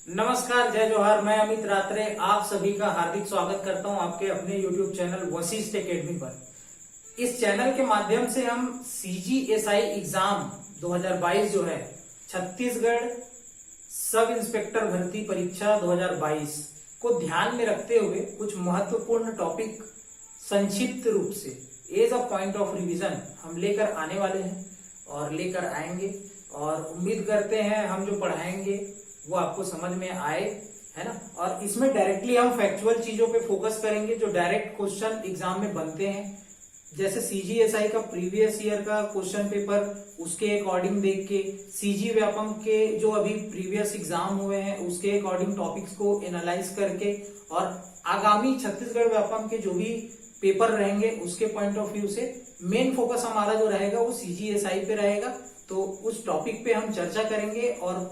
नमस्कार, जय जोहार। मैं अमित रात्रे आप सभी का हार्दिक स्वागत करता हूं आपके अपने YouTube चैनल वशिष्ठ एकेडमी पर। इस चैनल के माध्यम से हम CGSI एग्जाम 2022 जो है छत्तीसगढ़ सब इंस्पेक्टर भर्ती परीक्षा 2022 को ध्यान में रखते हुए कुछ महत्वपूर्ण टॉपिक संक्षिप्त रूप से as a point of revision हम लेकर आने वाले हैं और लेकर आएंगे, और उम्मीद करते हैं हम जो पढ़ाएंगे वो आपको समझ में आए, है ना। और इसमें डायरेक्टली हम फैक्चुअल चीजों पे फोकस करेंगे जो डायरेक्ट क्वेश्चन एग्जाम में बनते हैं। जैसे CGSI का प्रीवियस ईयर का क्वेश्चन पेपर, उसके अकॉर्डिंग देख के CG व्यापम के जो अभी प्रीवियस एग्जाम हुए हैं उसके अकॉर्डिंग टॉपिक्स को एनालाइज करके, और आगामी छत्तीसगढ़ व्यापम के जो भी पेपर रहेंगे उसके पॉइंट ऑफ व्यू से मेन फोकस हमारा जो रहेगा वो CGSI पे रहेगा। तो उस टॉपिक पे हम चर्चा करेंगे और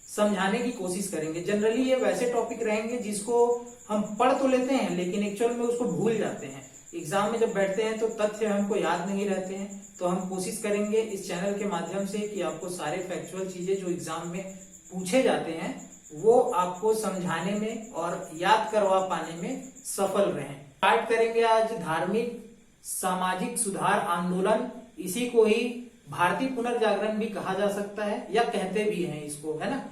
समझाने की कोशिश करेंगे। जनरली ये वैसे टॉपिक रहेंगे जिसको हम पढ़ तो लेते हैं लेकिन एक्चुअल में उसको भूल जाते हैं। एग्जाम में जब बैठते हैं तो तथ्य हमको याद नहीं रहते हैं। तो हम कोशिश करेंगे इस चैनल के माध्यम से कि आपको सारे फैक्चुअल चीजें जो एग्जाम में पूछे जाते हैं वो आपको समझाने में और याद करवा पाने में सफल रहें। स्टार्ट करेंगे आज धार्मिक सामाजिक सुधार आंदोलन। इसी को ही भारतीय पुनर्जागरण भी कहा जा सकता है या कहते भी हैं इसको, है ना,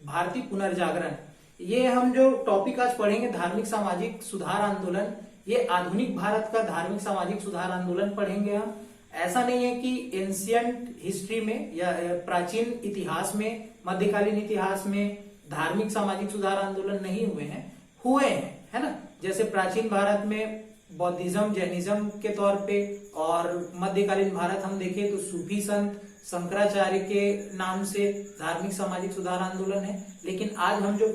भारतीय पुनर्जागरण। ये हम जो टॉपिक आज पढ़ेंगे धार्मिक सामाजिक सुधार आंदोलन, ये आधुनिक भारत का धार्मिक सामाजिक सुधार आंदोलन पढ़ेंगे हम। ऐसा नहीं है कि एंशियंट हिस्ट्री में या प्राचीन इतिहास में, मध्यकालीन इतिहास में धार्मिक सामाजिक सुधार आंदोलन नहीं हुए हैं, हुए हैं, है ना। जैसे प्राचीन भारत में बौद्धिज्म जैनिज्म के तौर पे, और मध्यकालीन भारत हम देखें तो सूफी संत शंकराचार्य के नाम से धार्मिक सामाजिक सुधार आंदोलन है। लेकिन आज हम जो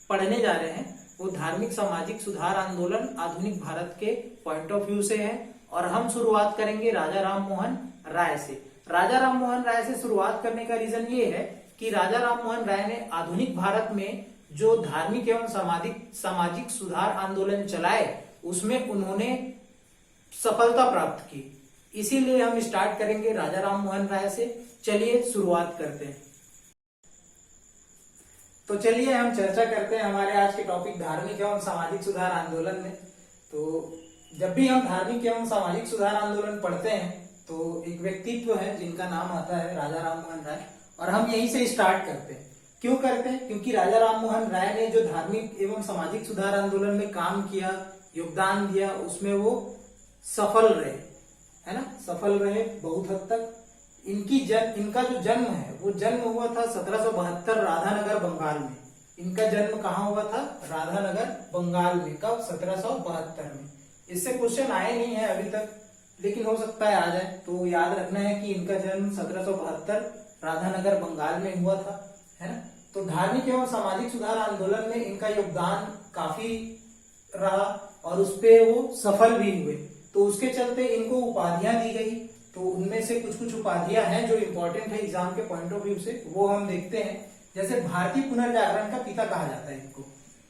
पढ़ने जा रहे हैं वो धार्मिक सामाजिक सुधार आंदोलन आधुनिक भारत के पॉइंट ऑफ व्यू से है। और हम शुरुआत करेंगे राजा राम मोहन राय से। राजा राम मोहन राय से शुरुआत करने का रीजन ये है कि राजा राम मोहन राय ने आधुनिक भारत में जो धार्मिक एवं सामाजिक सुधार आंदोलन चलाए उसमें उन्होंने सफलता प्राप्त की। इसीलिए हम स्टार्ट करेंगे राजा राम मोहन राय से। चलिए शुरुआत करते हैं। तो चलिए हम चर्चा करते हैं हमारे आज के टॉपिक धार्मिक एवं सामाजिक सुधार आंदोलन में। तो जब भी हम धार्मिक एवं सामाजिक सुधार आंदोलन पढ़ते हैं तो एक व्यक्तित्व है जिनका नाम आता है राजा राम मोहन राय, और हम यहीं से स्टार्ट करते हैं। क्यों करते हैं? क्योंकि राजा राम मोहन राय ने जो धार्मिक एवं सामाजिक सुधार आंदोलन में काम किया, योगदान दिया, उसमें वो सफल रहे, है ना, सफल रहे बहुत हद तक। इनका जो जन्म है वो जन्म हुआ था 1772 राधानगर बंगाल में। इनका जन्म कहाँ हुआ था? राधानगर बंगाल में। कब? 1772 में। इससे क्वेश्चन आए नहीं है अभी तक, लेकिन हो सकता है आ जाए। तो याद रखना है कि इनका जन्म 1772 राधानगर बंगाल में हुआ था, है ना। तो धार्मिक एवं सामाजिक सुधार आंदोलन में इनका योगदान काफी रहा और उसपे वो सफल भी हुए। तो उसके चलते इनको उपाधियां दी गई। तो उनमें से कुछ कुछ उपाधियां हैं जो इम्पोर्टेंट है एग्जाम के पॉइंट ऑफ व्यू से, वो हम देखते हैं। जैसे भारतीय पुनर्जागरण का पिता कहा जाता है इनको,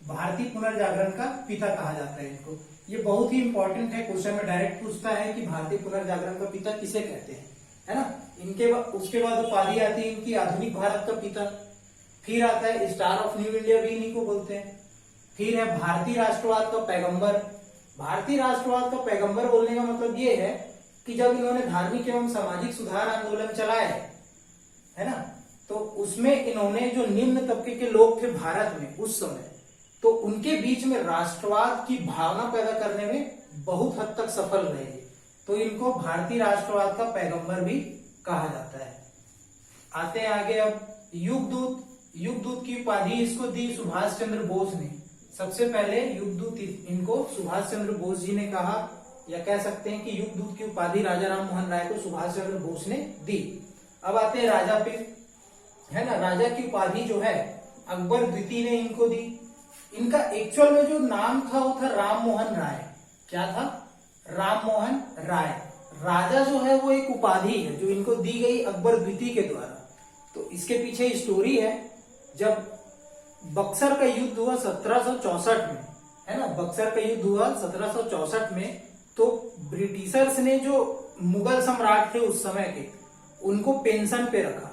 भारतीय पुनर्जागरण का पिता कहा जाता है इनको। ये बहुत ही इंपॉर्टेंट है, क्वेश्चन में डायरेक्ट पूछता है कि भारतीय पुनर्जागरण का पिता किसे कहते हैं, है ना। इनके उसके बाद उपाधि आती है इनकी आधुनिक भारत का पिता। फिर आता है स्टार ऑफ न्यू इंडिया भी इन्हीं को बोलते हैं। फिर है भारतीय राष्ट्रवाद का पैगंबर। भारतीय राष्ट्रवाद का पैगंबर बोलने का मतलब ये है कि जब इन्होंने धार्मिक एवं सामाजिक सुधार आंदोलन चलाए, है ना, तो उसमें इन्होंने जो निम्न तबके के लोग थे भारत में उस समय, तो उनके बीच में राष्ट्रवाद की भावना पैदा करने में बहुत हद तक सफल रहे। तो इनको भारतीय राष्ट्रवाद का पैगंबर भी कहा जाता है। आते हैं आगे। अब युगदूत। युगदूत की उपाधि इसको दी सुभाष चंद्र बोस ने। सबसे पहले युगदूत इनको सुभाष चंद्र बोस जी ने कहा, या कह सकते हैं कि युगदूत की उपाधि राजा राम मोहन राय को सुभाष चंद्र बोस ने दी। अब आते हैं राजा पे, है ना। राजा की उपाधि जो है अकबर द्वितीय ने इनको दी। इनका एक्चुअल में जो नाम था वो था राम मोहन राय। क्या था? राम मोहन राय। राजा जो है वो एक उपाधि है जो इनको दी गई अकबर द्वितीय के द्वारा। तो इसके पीछे स्टोरी है। जब बक्सर का युद्ध हुआ 1764 में, है ना, बक्सर का युद्ध हुआ 1764 में, तो ब्रिटिशर्स ने जो मुगल सम्राट थे उस समय के, उनको पेंशन पे रखा।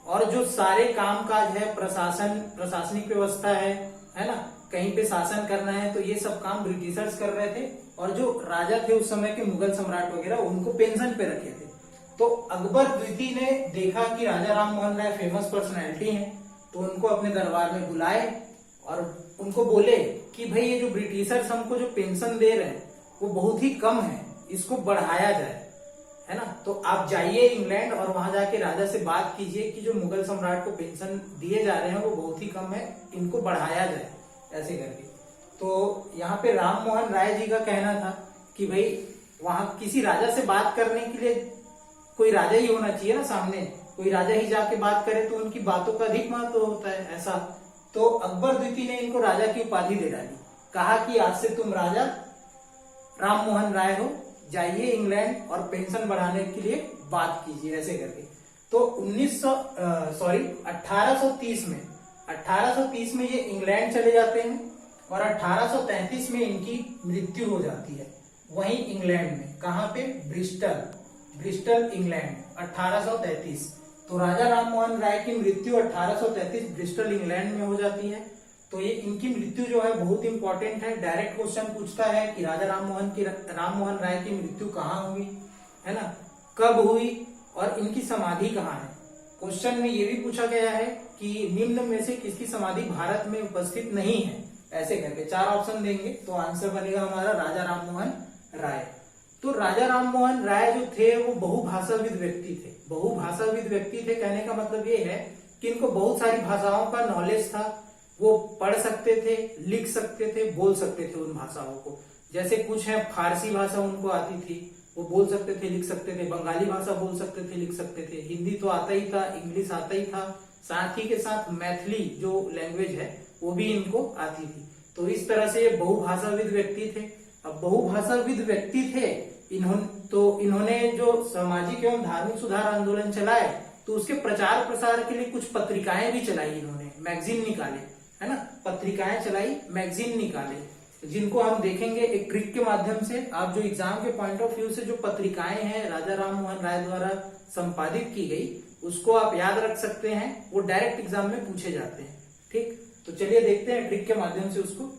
और जो सारे कामकाज है, प्रशासनिक व्यवस्था है ना, कहीं पे शासन करना है, तो ये सब काम ब्रिटिशर्स कर रहे थे। और जो राजा थे उस समय के मुगल सम्राट वगैरह, उनको पेंशन पे रखे थे। तो अकबर द्वितीय ने देखा कि राजा राम मोहन राय फेमस पर्सनैलिटी हैं, तो उनको अपने दरबार में बुलाए और उनको बोले कि भाई ये जो ब्रिटिशर्स हमको जो पेंशन दे रहे हैं वो बहुत ही कम है, इसको बढ़ाया जाए, है ना। तो आप जाइए इंग्लैंड और वहां जाके राजा से बात कीजिए कि जो मुगल सम्राट को पेंशन दिए जा रहे हैं वो बहुत ही कम है, इनको बढ़ाया जाए, ऐसे करके। तो यहाँ पे राम मोहन राय जी का कहना था कि भाई वहां किसी राजा से बात करने के लिए कोई राजा ही होना चाहिए ना सामने, कोई राजा ही जाके बात करे तो उनकी बातों का अधिक महत्व होता है, ऐसा। तो अकबर द्वितीय ने इनको राजा की उपाधि दे डाली, कहा कि आज से तुम राजा राम मोहन राय हो, जाइए इंग्लैंड और पेंशन बढ़ाने के लिए बात कीजिए, ऐसे करके। तो 1830 में ये इंग्लैंड चले जाते हैं और 1833 में इनकी मृत्यु हो जाती है वहीं इंग्लैंड में। कहां पे? Bristol England, 1833। तो राजा राम मोहन राय की मृत्यु 1833 ब्रिस्टल इंग्लैंड में हो जाती है। तो ये इनकी मृत्यु जो है बहुत इंपॉर्टेंट है, डायरेक्ट क्वेश्चन पूछता है कि राजा राम मोहन राय की मृत्यु कहाँ हुई, है ना, कब हुई और इनकी समाधि कहाँ है। क्वेश्चन में ये भी पूछा गया है कि निम्न में से किसकी समाधि भारत में उपस्थित नहीं है, ऐसे करके 4 ऑप्शन देंगे। तो आंसर बनेगा हमारा राजा राम मोहन राय। तो राजा राम मोहन राय जो थे वो बहुभाषाविद व्यक्ति थे। बहुभाषाविद व्यक्ति थे कहने का मतलब ये है कि इनको बहुत सारी भाषाओं का नॉलेज था, वो पढ़ सकते थे, लिख सकते थे, बोल सकते थे उन भाषाओं को। जैसे कुछ है फारसी भाषा उनको आती थी, वो बोल सकते थे, लिख सकते थे, बंगाली भाषा बोल सकते थे, लिख सकते थे, हिंदी तो आता ही था, इंग्लिश आता ही था, साथ ही के साथ मैथिली जो लैंग्वेज है वो भी इनको आती थी। तो इस तरह से ये बहुभाषाविद व्यक्ति थे। अब बहुभाषाविद व्यक्ति थे इन्होंने जो सामाजिक एवं धार्मिक सुधार आंदोलन चलाए, तो उसके प्रचार प्रसार के लिए कुछ पत्रिकाएं भी चलाई इन्होंने, मैगजीन निकाले, है ना, पत्रिकाएं चलाई, मैगजीन निकाले, जिनको हम देखेंगे एक ट्रिक के माध्यम से। आप जो एग्जाम के पॉइंट ऑफ व्यू से जो पत्रिकाएं हैं राजा राम मोहन राय द्वारा संपादित की गई, उसको आप याद रख सकते हैं, वो डायरेक्ट एग्जाम में पूछे जाते हैं। ठीक, तो चलिए देखते हैं ट्रिक के माध्यम से उसको।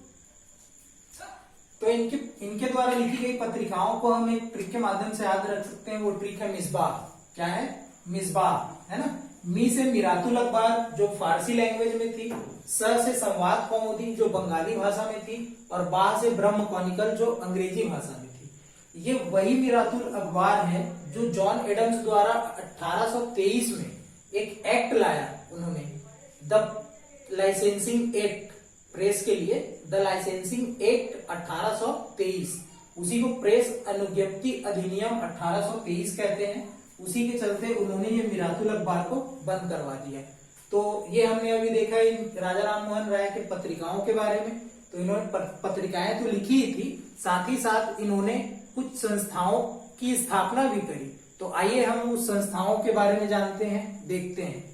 तो इनके द्वारा लिखी गई पत्रिकाओं को हम एक ट्रिक के माध्यम से याद रख सकते हैं। वो ट्रिक है मिसबाह। क्या है? मिसबाह, है ना। मी से मिरातुल अखबार जो फारसी लैंग्वेज में थी, स से संवाद कौमुदी जो बंगाली भाषा में थी, और बा से ब्रह्म कॉनिकल जो अंग्रेजी भाषा में थी। ये वही मिरातुल अखबार है जो जॉन एडम्स द्वारा 1823 में एक एक्ट लाया उन्होंने, द लाइसेंसिंग एक्ट, प्रेस के लिए द लाइसेंसिंग एक्ट 1823, उसी को प्रेस अनुज्ञप्ति अधिनियम 1823 कहते हैं। उसी के चलते उन्होंने ये मिरातुल अखबार को बंद करवा दिया। तो ये हमने अभी देखा इन राजा राम मोहन राय के पत्रिकाओं के बारे में। तो इन्होंने पत्रिकाएं तो लिखी ही थी, साथ ही साथ इन्होंने कुछ संस्थाओं की स्थापना भी करी। तो आइए हम उस संस्थाओं के बारे में जानते हैं, देखते हैं।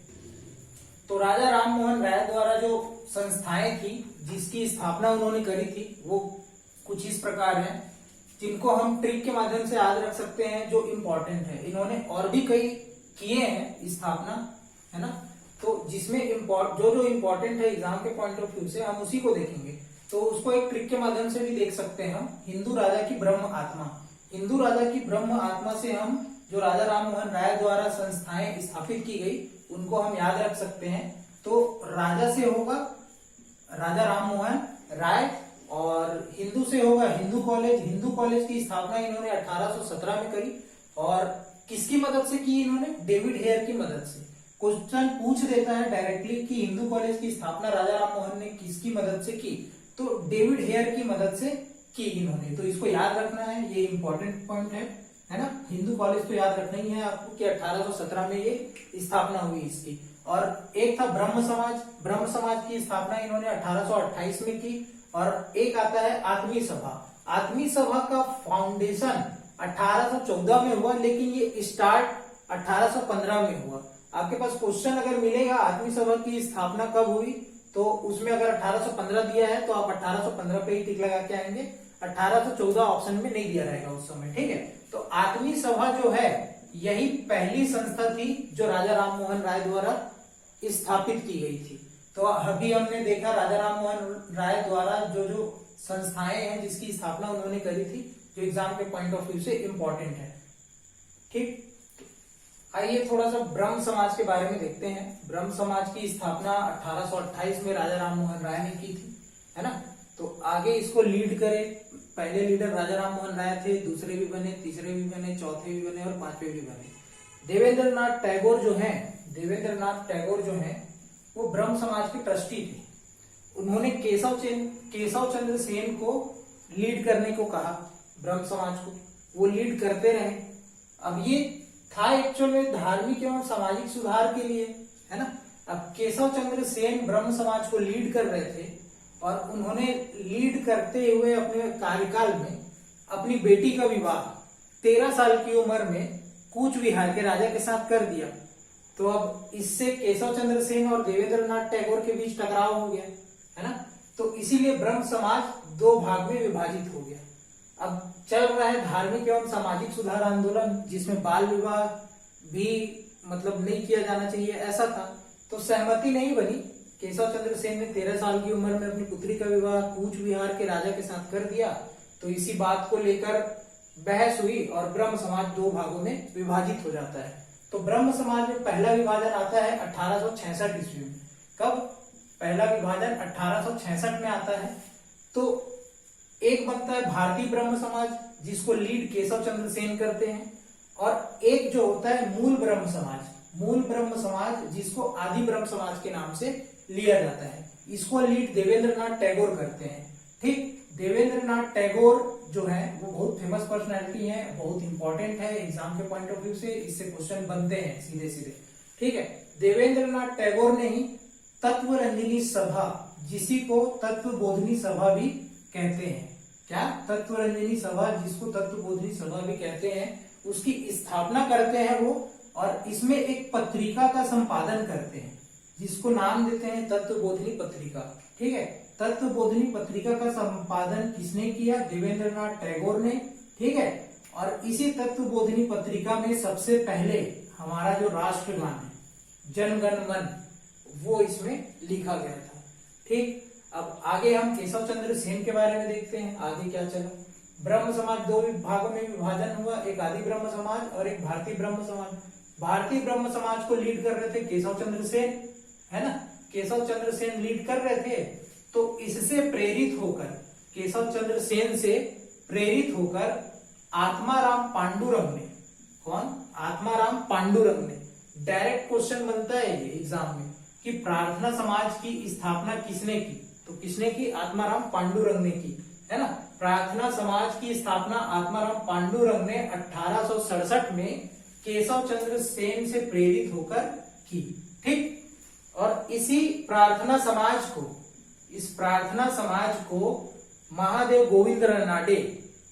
तो राजा राम मोहन राय द्वारा जो संस्थाएं थी जिसकी स्थापना उन्होंने करी थी वो कुछ इस प्रकार हैं, जिनको हम ट्रिक के माध्यम से याद रख सकते हैं, जो इम्पोर्टेंट है। इन्होंने और भी कई किए हैं स्थापना, है ना। तो जिसमें जो इम्पोर्टेंट है एग्जाम के पॉइंट ऑफ व्यू से, हम उसी को देखेंगे। तो उसको एक ट्रिक के माध्यम से भी देख सकते हैं हम। हिंदू राजा की ब्रह्म आत्मा, हिंदू राजा की ब्रह्म आत्मा से हम जो राजा राम मोहन राय द्वारा संस्थाएं स्थापित की गई उनको हम याद रख सकते हैं। तो राजा से होगा राजा राम मोहन राय, और हिंदू से होगा हिंदू कॉलेज। हिंदू कॉलेज की स्थापना इन्होंने 1817 में करी, और किसकी मदद से की इन्होंने? डेविड हेयर की मदद से। क्वेश्चन पूछ देता है डायरेक्टली कि हिंदू कॉलेज की स्थापना राजा राम मोहन ने किसकी मदद से की, तो डेविड हेयर की मदद से की इन्होंने। तो इसको याद रखना है, ये इंपॉर्टेंट पॉइंट है ना। हिंदू कॉलेज तो याद रखना ही है आपको कि 1817 में ये स्थापना हुई इसकी। और एक था ब्रह्म समाज। ब्रह्म समाज की स्थापना इन्होंने 1828 में की। और एक आता है आत्मीय सभा। आत्मीय सभा का फाउंडेशन 1814 में हुआ, लेकिन ये स्टार्ट 1815 में हुआ। आपके पास क्वेश्चन अगर मिलेगा आत्मीय सभा की स्थापना कब हुई, तो उसमें अगर 1815 दिया है तो आप 1815 पे ही टिक लगा के आएंगे। 1814 ऑप्शन में नहीं दिया रहेगा उस समय, ठीक है। तो आत्मीय सभा जो है यही पहली संस्था थी जो राजा राम मोहन राय द्वारा स्थापित की गई थी। तो अभी हमने देखा राजा राम मोहन राय द्वारा जो जो संस्थाएं हैं जिसकी स्थापना उन्होंने करी थी, जो एग्जाम के पॉइंट ऑफ व्यू से इंपॉर्टेंट है। ठीक, आइए थोड़ा सा ब्रह्म समाज के बारे में देखते हैं। ब्रह्म समाज की स्थापना 1828 में राजा राम मोहन राय ने की थी, है ना। तो आगे इसको लीड करे, पहले लीडर राजा राम मोहन राय थे, दूसरे भी बने, तीसरे भी बने, चौथे भी बने और पांचवे भी बने। देवेंद्रनाथ टैगोर जो हैं वो ब्रह्म समाज के ट्रस्टी थे। उन्होंने केशव चंद्र सेन को लीड करने को कहा, ब्रह्म समाज को, वो लीड करते रहे। अब ये था एक्चुअल में धार्मिक एवं सामाजिक सुधार के लिए, है ना। अब केशव चंद्र सेन ब्रह्म समाज को लीड कर रहे थे और उन्होंने लीड करते हुए अपने कार्यकाल में अपनी बेटी का विवाह 13 साल की उम्र में कूच विहार के राजा के साथ कर दिया। तो अब इससे केशव चंद्र सेन और देवेंद्रनाथ टैगोर के बीच टकराव हो गया, है ना। तो इसीलिए ब्रह्म समाज 2 भाग में विभाजित हो गया। अब चल रहा है धार्मिक एवं सामाजिक सुधार आंदोलन, जिसमें बाल विवाह भी मतलब नहीं किया जाना चाहिए, ऐसा था। तो सहमति नहीं बनी। केशव चंद्र सेन ने 13 साल की उम्र में अपनी पुत्री का विवाह कूच विहार के राजा के साथ कर दिया। तो इसी बात को लेकर बहस हुई और ब्रह्म समाज 2 भागों में विभाजित हो जाता है। तो ब्रह्म समाज में पहला विभाजन आता है 1866 ईस्वी में। कब? पहला विभाजन 1866 में आता है। तो एक बनता है भारतीय ब्रह्म समाज, जिसको लीड केशव चंद्र सेन करते हैं, और एक जो होता है मूल ब्रह्म समाज जिसको आदि ब्रह्म समाज के नाम से लिया जाता है। इसको लीड देवेंद्रनाथ टैगोर करते हैं। ठीक, देवेंद्रनाथ टैगोर जो है वो बहुत फेमस पर्सनैलिटी है, बहुत इंपॉर्टेंट है एग्जाम के पॉइंट ऑफ व्यू से, इससे क्वेश्चन बनते हैं सीधे सीधे। ठीक है, देवेंद्रनाथ टैगोर ने ही तत्वरंजनी सभा, जिसी को तत्वबोधिनी सभा भी कहते हैं, क्या? तत्वरंजनी सभा, जिसको तत्वबोधिनी सभा भी कहते हैं, उसकी स्थापना करते हैं वो, और इसमें एक पत्रिका का संपादन करते हैं जिसको नाम देते हैं तत्वबोधिनी पत्रिका। ठीक है, तत्वबोधिनी पत्रिका का संपादन किसने किया? देवेंद्रनाथ टैगोर ने। ठीक है, और इसी तत्वबोधिनी पत्रिका में सबसे पहले हमारा जो राष्ट्रगान है जन गण मन, वो इसमें लिखा गया था। ठीक, अब आगे हम केशव चंद्र सेन के बारे में देखते हैं आगे क्या चला। ब्रह्म समाज 2 भागों में विभाजन हुआ, एक आदि ब्रह्म समाज और एक भारतीय ब्रह्म समाज। भारतीय ब्रह्म समाज को लीड कर रहे थे केशव चंद्र सेन, है ना। केशव चंद्र सेन लीड कर रहे थे। तो इससे प्रेरित होकर, केशव चंद्र सेन से प्रेरित होकर आत्माराम पांडुरंग ने, कौन? आत्माराम पांडुरंग ने, डायरेक्ट क्वेश्चन बनता है ये एग्जाम में कि प्रार्थना समाज की स्थापना किसने की? तो किसने की? आत्माराम पांडुरंग ने की, है ना। प्रार्थना समाज की स्थापना आत्माराम पांडुरंग ने 1867 में केशव चंद्र सेन से प्रेरित होकर की। ठीक, और इसी प्रार्थना समाज को महादेव गोविंद रनाडे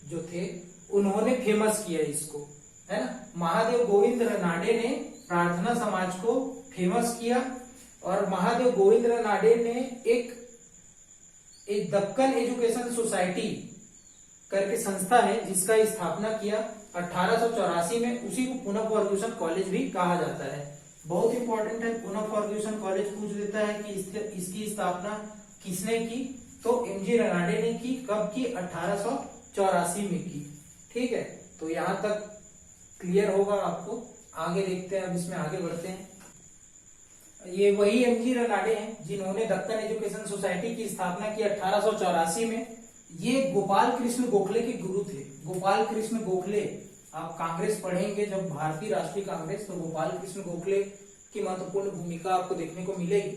जो थे उन्होंने फेमस किया इसको, है ना। महादेव गोविंद रनाडे ने प्रार्थना समाज को फेमस किया, और महादेव गोविंद रनाडे ने एक दक्कन एजुकेशन सोसाइटी करके संस्था है जिसका स्थापना किया 1884 में। उसी को पुनः फर्ग्यूसन कॉलेज भी कहा जाता है। बहुत इंपॉर्टेंट है, पुनः फर्ग्यूसन कॉलेज पूछ देता है कि इसकी स्थापना किसने की? तो एमजी रनाडे ने की। कब की? 1884 में की। ठीक है, तो यहां तक क्लियर होगा आपको। आगे देखते हैं, अब इसमें आगे बढ़ते हैं। ये वही एमजी रनाडे हैं जिन्होंने दक्कन एजुकेशन सोसाइटी की स्थापना की 1884 में। ये गोपाल कृष्ण गोखले के गुरु थे। गोपाल कृष्ण गोखले, आप कांग्रेस पढ़ेंगे जब भारतीय राष्ट्रीय कांग्रेस, तो गोपाल कृष्ण गोखले की महत्वपूर्ण भूमिका आपको देखने को मिलेगी।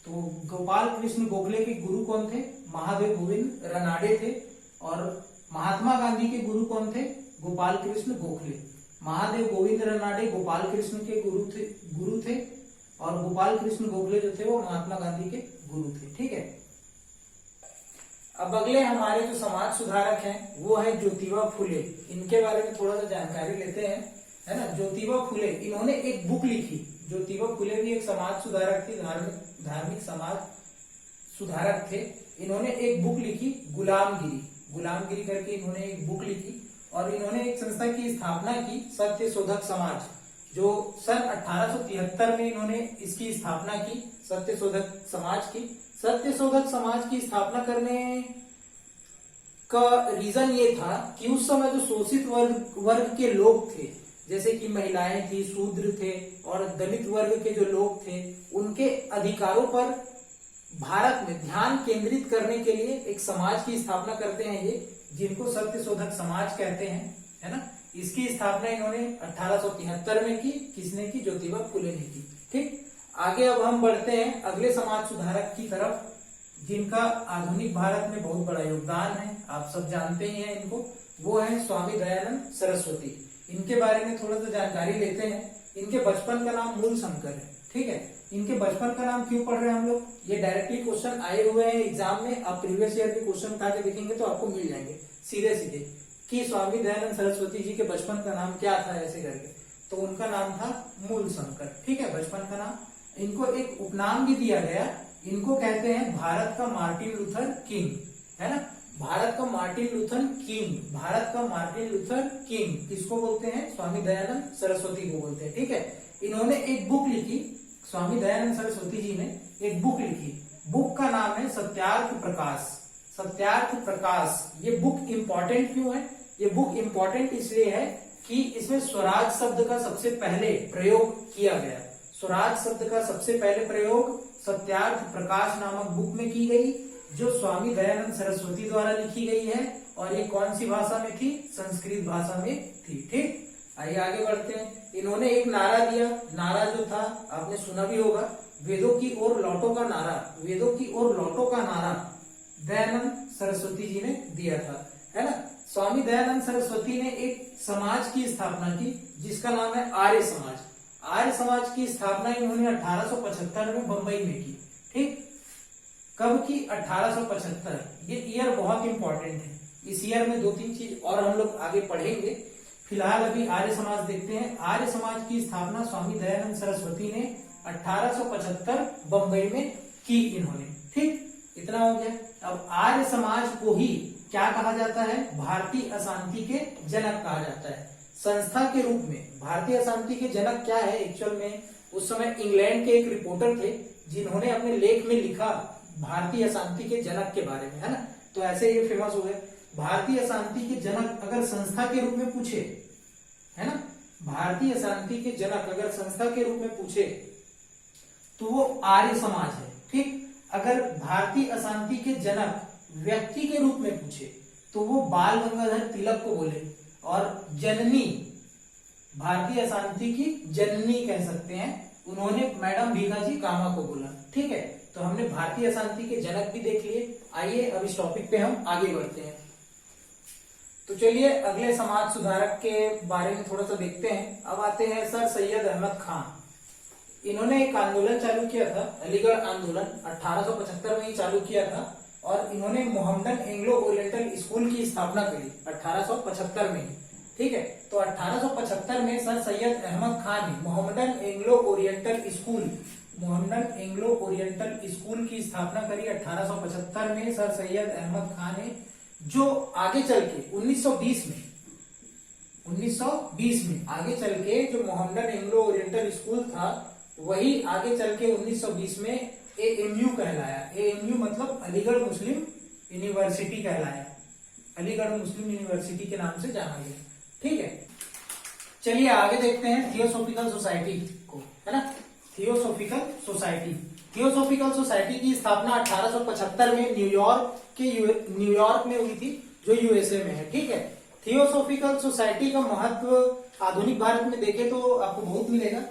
तो गोपाल कृष्ण गोखले के गुरु कौन थे? महादेव गोविंद रनाडे थे। और महात्मा गांधी के गुरु कौन थे? गोपाल कृष्ण गोखले। महादेव गोविंद रनाडे गोपाल कृष्ण के गुरु थे और गोपाल कृष्ण गोखले जो थे वो महात्मा गांधी के गुरु थे। ठीक है, अब अगले हमारे जो समाज सुधारक हैं वो है ज्योतिबा फुले। इनके बारे में थोड़ा सा जानकारी लेते हैं, है ना। ज्योतिबा फुले, इन्होंने एक बुक लिखी। ज्योतिबा फुले भी एक समाज सुधारक थी, धार्मिक समाज सुधारक थे। इन्होंने एक बुक लिखी गुलामगिरी करके इन्होंने एक बुक लिखी, और इन्होंने एक संस्था की स्थापना की, सत्य शोधक समाज। जो सन 1873 में इन्होंने इसकी स्थापना की, सत्यशोधक समाज की। सत्यशोधक समाज की स्थापना करने का रीजन ये था कि उस समय जो शोषित वर्ग के लोग थे, जैसे कि महिलाएं थी, शूद्र थे और दलित वर्ग के जो लोग थे, उनके अधिकारों पर भारत में ध्यान केंद्रित करने के लिए एक समाज की स्थापना करते हैं ये, जिनको सत्यशोधक समाज कहते हैं, है ना। इसकी स्थापना इन्होंने 1873 में की। किसने की? ज्योतिबा फुले ने की। ठीक, आगे अब हम बढ़ते हैं अगले समाज सुधारक की तरफ, जिनका आधुनिक भारत में बहुत बड़ा योगदान है, आप सब जानते ही हैं इनको। वो है स्वामी दयानंद सरस्वती। इनके बारे में थोड़ा सा जानकारी लेते हैं। इनके बचपन का नाम मूल शंकर है। ठीक है, इनके बचपन का नाम क्यों पढ़ रहे हैं हम लोग? ये डायरेक्टली क्वेश्चन आए हुए हैं एग्जाम में, आप प्रीवियस ईयर के क्वेश्चन उठा के देखेंगे तो आपको मिल जाएंगे सीधे सीधे कि स्वामी दयानंद सरस्वती जी के बचपन का नाम क्या था, ऐसे करके। तो उनका नाम था मूल शंकर। ठीक है, बचपन का नाम। इनको एक उपनाम भी दिया गया, इनको कहते हैं भारत का मार्टिन लूथर किंग, है ना। भारत का मार्टिन लूथर किंग, भारत का मार्टिन लूथर किंग किसको बोलते हैं? स्वामी दयानंद सरस्वती को बोलते हैं। ठीक है, इन्होंने एक बुक लिखी, स्वामी दयानंद सरस्वती जी ने एक बुक लिखी। बुक का नाम है सत्यार्थ प्रकाश। सत्यार्थ प्रकाश। ये बुक इंपॉर्टेंट क्यों है? ये बुक इंपॉर्टेंट इसलिए है कि इसमें स्वराज शब्द का सबसे पहले प्रयोग किया गया। स्वराज शब्द का सबसे पहले प्रयोग सत्यार्थ प्रकाश नामक बुक में की गई, जो स्वामी दयानंद सरस्वती द्वारा लिखी गई है। और ये कौन सी भाषा में थी? संस्कृत भाषा में थी। ठीक, आइए आगे बढ़ते हैं। इन्होंने एक नारा दिया। नारा जो था आपने सुना भी होगा, वेदों की ओर लौटो का नारा। वेदों की ओर लौटो का नारा दयानंद सरस्वती जी ने दिया था, है ना। स्वामी दयानंद सरस्वती ने एक समाज की स्थापना की जिसका नाम है आर्य समाज। आर्य समाज की स्थापना इन्होंने 1875 में बंबई में की। ठीक, कब की? 1875। ये ईयर बहुत इंपॉर्टेंट है। इस ईयर में 2-3 चीज और हम लोग आगे पढ़ेंगे। फिलहाल अभी आर्य समाज देखते हैं। आर्य समाज की स्थापना स्वामी दयानंद सरस्वती ने 1875 बंबई में की इन्होंने। ठीक, इतना हो गया। अब आर्य समाज को ही क्या कहा जाता है? भारतीय अशांति के जनक कहा जाता है। संस्था के रूप में भारतीय अशांति के जनक क्या है एक्चुअल में? उस समय इंग्लैंड के एक रिपोर्टर थे जिन्होंने अपने लेख में लिखा भारतीय अशांति के जनक के बारे में, है ना। तो ऐसे ये फेमस हो गए। भारतीय अशांति के जनक अगर संस्था के रूप में पूछे, है ना, भारतीय अशांति के जनक अगर संस्था के रूप में पूछे तो वो आर्य समाज है। ठीक, अगर भारतीय अशांति के जनक व्यक्ति के रूप में पूछे तो वो बाल गंगाधर तिलक को बोले, और जननी, भारतीय अशांति की जननी कह सकते हैं, उन्होंने मैडम भीखाजी कामा को बोला। ठीक है, तो हमने भारतीय अशांति के जनक भी देख लिए। आइए अब इस टॉपिक पे हम आगे बढ़ते हैं। तो चलिए अगले समाज सुधारक के बारे में थोड़ा सा देखते हैं। अब आते हैं सर सैयद अहमद खान। इन्होंने एक आंदोलन चालू किया था, अलीगढ़ आंदोलन 1875 में ही चालू किया था, और इन्होंने मोहम्मदन एंग्लो ओरिएंटल स्कूल की स्थापना करी 1875 में। ठीक है, तो 1875 में सर सैयद अहमद खान ने Mohammedan Anglo oriental school, Mohammedan Anglo oriental school की स्थापना करी 1875 में सर सैयद अहमद खान ने, जो आगे चल के 1920 में आगे चल के जो मोहम्मदन एंग्लो ओरिएंटल स्कूल था वही आगे चल के 1920 में AMU कहलाया। AMU मतलब अलीगढ़ मुस्लिम यूनिवर्सिटी कहलाया। अलीगढ़ मुस्लिम यूनिवर्सिटी के नाम से जाना गया। ठीक है, चलिए आगे देखते हैं थियोसॉफिकल सोसाइटी को, है ना। थियोसॉफिकल सोसाइटी की स्थापना 1875 में न्यूयॉर्क में हुई थी, जो USA में है। ठीक है, थियोसॉफिकल सोसाइटी का महत्व आधुनिक भारत में देखें तो आपको बहुत मिलेगा।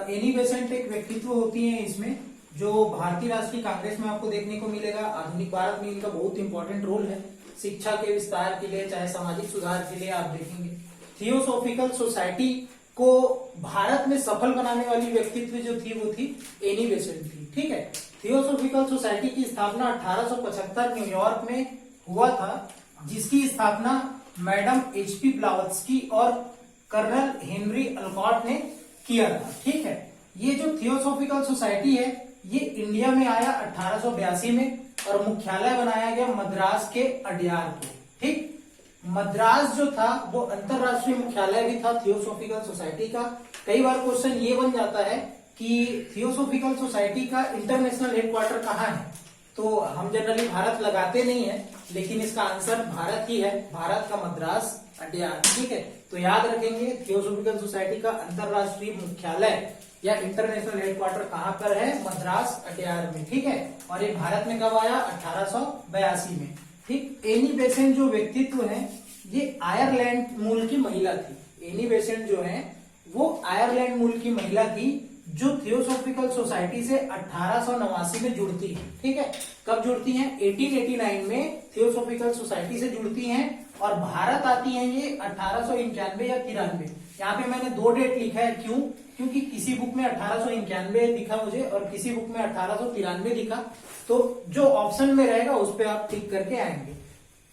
एनी बेसेंट एक व्यक्तित्व होती है इसमें, जो भारतीय राष्ट्रीय कांग्रेस में आपको देखने को मिलेगा। आधुनिक भारत में इनका बहुत इंपॉर्टेंट रोल है, शिक्षा के विस्तार के लिए, चाहे सामाजिक सुधार के लिए आप देखेंगे। थियोसॉफिकल सोसाइटी को भारत में सफल बनाने वाली व्यक्तित्व जो थी वो थी एनी बेसेंट थी। ठीक है, थियोसॉफिकल सोसाइटी की स्थापना 1875 न्यूयॉर्क में हुआ था, जिसकी स्थापना मैडम HP ब्लावत्स्की और कर्नल हेनरी अलकॉट ने किया था। ठीक है, ये जो थियोसॉफिकल सोसाइटी है ये इंडिया में आया 1882 में, और मुख्यालय बनाया गया मद्रास के अडयार को। ठीक, मद्रास जो था वो अंतरराष्ट्रीय मुख्यालय भी था थियोसॉफिकल सोसाइटी का। कई बार क्वेश्चन ये बन जाता है कि थियोसॉफिकल सोसाइटी का इंटरनेशनल हेडक्वार्टर कहाँ है, तो हम जनरली भारत लगाते नहीं है, लेकिन इसका आंसर भारत ही है, भारत का मद्रास अड्यार। ठीक है, तो याद रखेंगे थियोसॉफिकल सोसाइटी का अंतरराष्ट्रीय मुख्यालय या इंटरनेशनल हेडक्वार्टर कहाँ पर है, मद्रास अड्यार में। ठीक है, और ये भारत में कब आया, 1882 में। ठीक, एनी बेसेंट जो व्यक्तित्व है ये आयरलैंड मूल की महिला थी। एनी बेसेंट जो है वो आयरलैंड मूल की महिला थी जो थियोसॉफिकल सोसाइटी से 1889 में जुड़ती है। ठीक है, कब जुड़ती हैं, 1889 में थियोसॉफिकल सोसाइटी से जुड़ती हैं और भारत आती हैं ये 1891 या 93। यहाँ पे मैंने 2 डेट लिखा है, क्यों, क्योंकि किसी बुक में 1891 दिखा मुझे और किसी बुक में 1893 दिखा, तो जो ऑप्शन में रहेगा उस पर आप टिक करके आएंगे।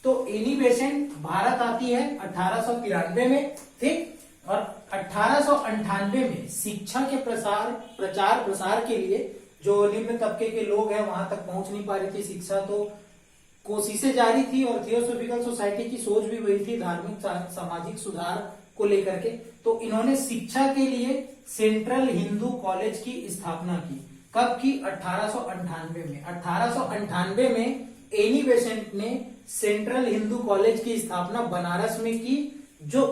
तो एनी बेसेंट भारत आती है 1893 में। ठीक, और 1898 में शिक्षा के प्रचार प्रसार के लिए जो निम्न तबके के लोग हैं वहां तक पहुंच नहीं पा रही थी शिक्षा, तो कोशिशें जारी थी और थियोसॉफिकल सोसाइटी की सोच भी वही थी, धार्मिक सामाजिक सुधार को लेकर के। तो इन्होंने शिक्षा के लिए सेंट्रल हिंदू कॉलेज की स्थापना की। कब की, 1898 में। 1898 में एनी बेसेंट ने सेंट्रल हिंदू कॉलेज की स्थापना बनारस में की, जो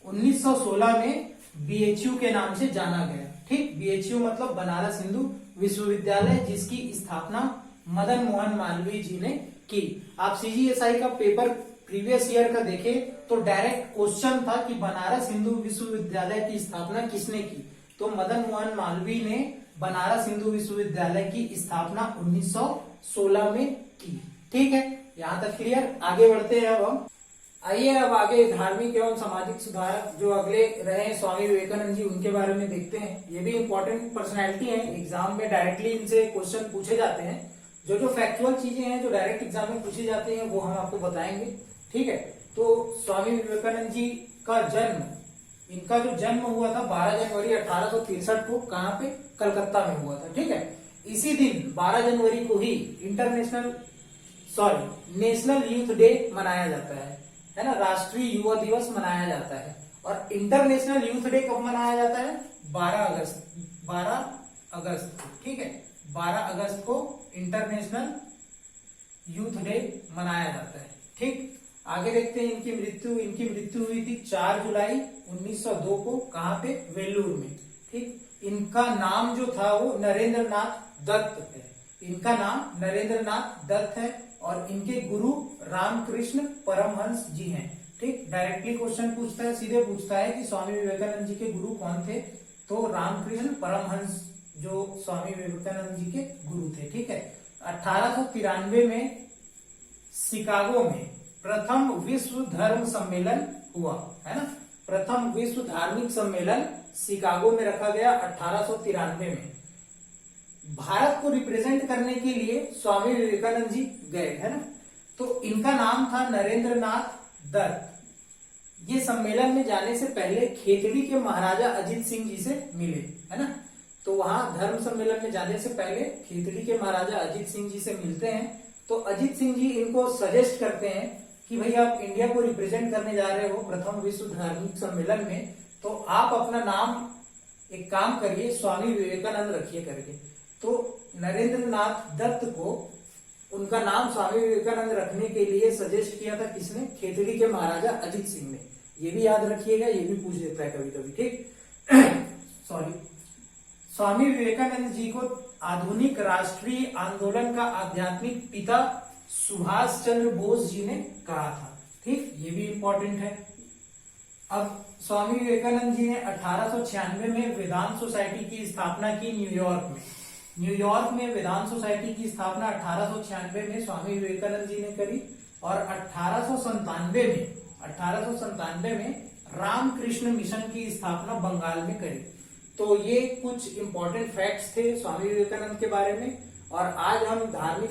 1916 में बीएचयू के नाम से जाना गया। ठीक, बीएचयू मतलब बनारस हिंदू विश्वविद्यालय, जिसकी स्थापना मदन मोहन मालवीय जी ने की। आप सीजीएसआई का पेपर प्रीवियस ईयर का देखें तो डायरेक्ट क्वेश्चन था कि बनारस हिंदू विश्वविद्यालय की स्थापना किसने की, तो मदन मोहन मालवीय ने बनारस हिंदू विश्वविद्यालय की स्थापना 1916 में की। ठीक है, यहां तक क्लियर। आगे बढ़ते हैं अब हम। आइए अब आगे धार्मिक एवं सामाजिक सुधारक जो अगले रहे स्वामी विवेकानंद जी, उनके बारे में देखते हैं। ये भी इंपॉर्टेंट पर्सनैलिटी है, एग्जाम में डायरेक्टली इनसे क्वेश्चन पूछे जाते हैं। जो जो फैक्चुअल चीजें हैं जो डायरेक्ट एग्जाम में पूछी जाती हैं वो हम आपको बताएंगे। ठीक है, तो स्वामी विवेकानंद जी का जन्म, इनका जो जन्म हुआ था 12 जनवरी 1863 को, कहाँ पे, कलकत्ता में हुआ था। ठीक है, इसी दिन 12 जनवरी को ही नेशनल यूथ डे मनाया जाता है ना, राष्ट्रीय युवा दिवस मनाया जाता है। और इंटरनेशनल यूथ डे कब मनाया जाता है, 12 अगस्त। ठीक है, 12 अगस्त को इंटरनेशनल यूथ डे मनाया जाता है। ठीक, आगे देखते हैं इनकी मृत्यु हुई थी 4 जुलाई 1902 को, कहाँ पे, वेल्लूर में। ठीक, इनका नाम जो था वो नरेंद्र नाथ दत्त है। इनका नाम नरेंद्र नाथ दत्त है और इनके गुरु रामकृष्ण परमहंस जी हैं। ठीक, डायरेक्टली क्वेश्चन पूछता है, सीधे पूछता है कि स्वामी विवेकानंद जी के गुरु कौन थे, तो रामकृष्ण परमहंस जो स्वामी विवेकानंद जी के गुरु थे। ठीक है, 1893 में शिकागो में प्रथम विश्व धर्म सम्मेलन हुआ है ना, प्रथम विश्व धार्मिक सम्मेलन शिकागो में रखा गया 1893 में। भारत को रिप्रेजेंट करने के लिए स्वामी विवेकानंद जी गए, है ना, तो इनका नाम था नरेंद्र नाथ दत्त। ये सम्मेलन में जाने से पहले खेतड़ी के महाराजा अजीत सिंह जी से मिले, है ना, तो वहां धर्म सम्मेलन में जाने से पहले खेतड़ी के महाराजा अजीत सिंह जी से मिलते हैं। तो अजीत सिंह जी इनको सजेस्ट करते हैं कि भाई आप इंडिया को रिप्रेजेंट करने जा रहे हो प्रथम विश्व धार्मिक सम्मेलन में, तो आप अपना नाम एक काम करिए, स्वामी विवेकानंद रखिए करके। तो नरेंद्र नाथ दत्त को उनका नाम स्वामी विवेकानंद रखने के लिए सजेस्ट किया था किसने, खेतड़ी के महाराजा अजीत सिंह ने। ये भी याद रखिएगा, ये भी पूछ देता है कभी कभी। ठीक स्वामी विवेकानंद जी को आधुनिक राष्ट्रीय आंदोलन का आध्यात्मिक पिता सुभाष चंद्र बोस जी ने कहा था। ठीक, ये भी इंपॉर्टेंट है। अब स्वामी विवेकानंद जी ने 1896 में वेदांत सोसाइटी की स्थापना की न्यूयॉर्क में। न्यूयॉर्क में वेदांत सोसाइटी की स्थापना 1896 में स्वामी विवेकानंद जी ने करी और 1897 में रामकृष्ण मिशन की स्थापना बंगाल में करी। तो ये कुछ इंपॉर्टेंट फैक्ट्स थे स्वामी विवेकानंद के बारे में। और आज हम धार्मिक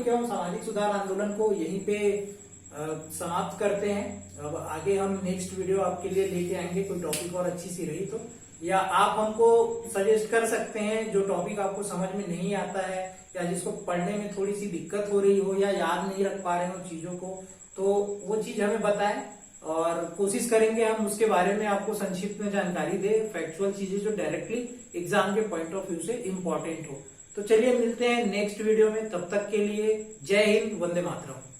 एवं सामाजिक सुधार आंदोलन को यहीं पे समाप्त करते हैं। अब आगे हम नेक्स्ट वीडियो आपके लिए लेके आएंगे, कोई टॉपिक और अच्छी सी रही तो। या आप हमको सजेस्ट कर सकते हैं जो टॉपिक आपको समझ में नहीं आता है या जिसको पढ़ने में थोड़ी सी दिक्कत हो रही हो या याद नहीं रख पा रहे हो चीजों को, तो वो चीज हमें बताएं और कोशिश करेंगे हम उसके बारे में आपको संक्षिप्त में जानकारी दे, फैक्चुअल चीजें जो डायरेक्टली एग्जाम के पॉइंट ऑफ व्यू से इम्पोर्टेंट हो। तो चलिए मिलते हैं नेक्स्ट वीडियो में, तब तक के लिए जय हिंद, वंदे मातरम।